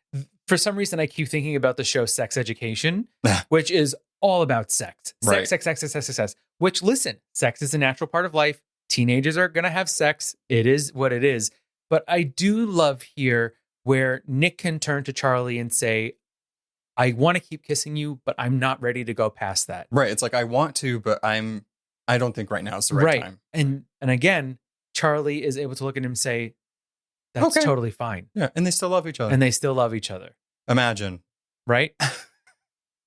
for some reason, I keep thinking about the show Sex Education, which is all about sex. Sex. Which, listen, sex is a natural part of life. Teenagers are going to have sex. It is what it is. But I do love here where Nick can turn to Charlie and say, I want to keep kissing you, but I'm not ready to go past that. Right. It's like, I want to, but I don't think right now is the right time. And again, Charlie is able to look at him and say, that's totally fine. Yeah. And they still love each other. Imagine. Right?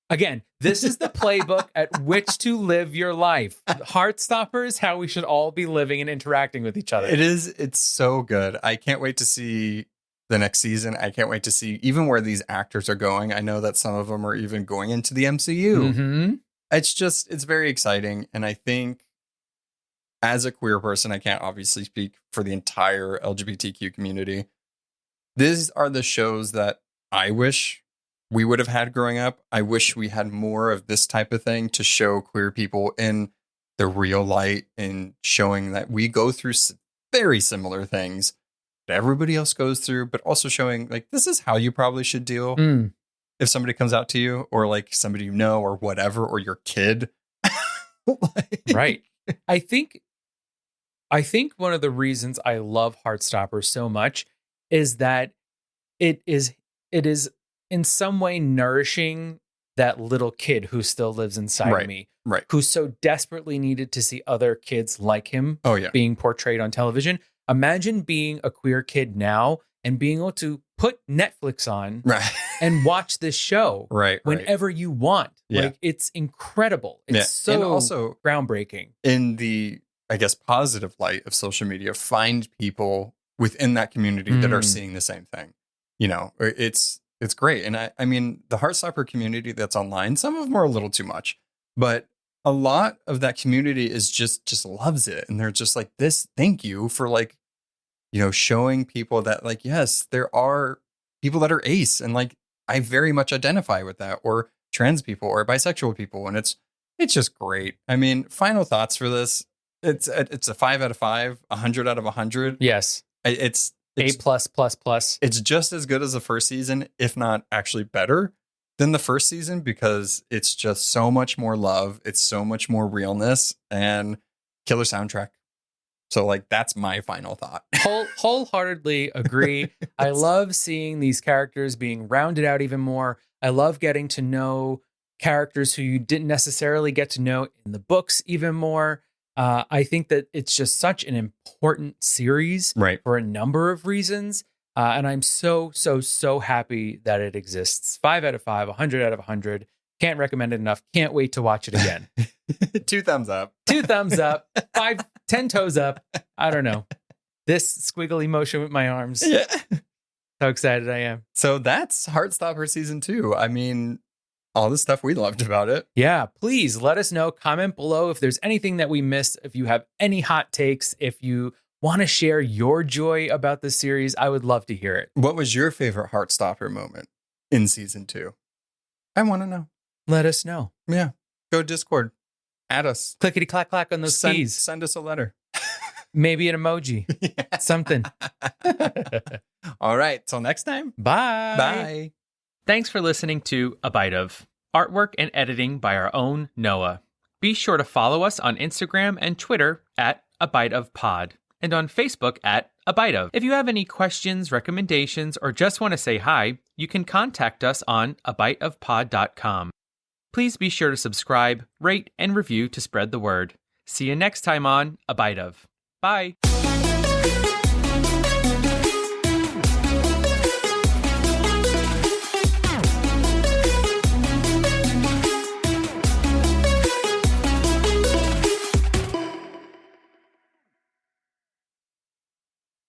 Again, this is the playbook at which to live your life. Heartstopper is how we should all be living and interacting with each other. It is. It's so good. I can't wait to see the next season. I can't wait to see even where these actors are going. I know that some of them are even going into the MCU. Mm-hmm. It's very exciting. And I think as a queer person, I can't obviously speak for the entire LGBTQ community. These are the shows that I wish we would have had growing up. I wish we had more of this type of thing to show queer people in the real light and showing that we go through very similar things that everybody else goes through, but also showing like, this is how you probably should deal if somebody comes out to you or like somebody you know or whatever, or your kid. Right. I think I think one of the reasons I love Heartstopper so much is that it is in some way nourishing that little kid who still lives inside me, Right. who so desperately needed to see other kids like him being portrayed on television. Imagine being a queer kid now and being able to put Netflix on and watch this show whenever you want. Yeah. Like, it's incredible. It's so and also groundbreaking. In the, I guess, positive light of social media, find people within that community that are seeing the same thing. You know, it's great. And I mean, the Heartstopper community that's online, some of them are a little too much, but a lot of that community is just loves it. And they're just like, this, thank you for, like, you know, showing people that, like, yes, there are people that are ace, and like, I very much identify with that, or trans people or bisexual people. And it's just great. I mean, final thoughts for this. It's a 5 out of 5, 100 out of 100. Yes. It's A+++. It's just as good as the first season, if not actually better than the first season, because it's just so much more love. It's so much more realness, and killer soundtrack. So, like, that's my final thought. Wholeheartedly agree. I love seeing these characters being rounded out even more. I love getting to know characters who you didn't necessarily get to know in the books even more. I think that it's just such an important series for a number of reasons. And I'm so happy that it exists. 5 out of 5, 100 out of 100. Can't recommend it enough. Can't wait to watch it again. 2 thumbs up. 2 thumbs up. 10 toes up. I don't know. This squiggly motion with my arms. Yeah. How excited I am. So that's Heartstopper season 2. I mean, all the stuff we loved about it. Yeah, please let us know. Comment below if there's anything that we missed. If you have any hot takes, if you want to share your joy about the series, I would love to hear it. What was your favorite Heartstopper moment in season 2? I want to know. Let us know. Yeah. Go Discord. Add us. Clickety clack clack on those keys. Send us a letter. Maybe an emoji. Yeah. Something. All right. Till next time. Bye. Bye. Thanks for listening to A Bite of. Artwork and editing by our own Noah. Be sure to follow us on Instagram and Twitter at A Bite of Pod, and on Facebook at A Bite of. If you have any questions, recommendations, or just want to say hi, you can contact us on abiteofpod.com. Please be sure to subscribe, rate, and review to spread the word. See you next time on A Bite of. Bye.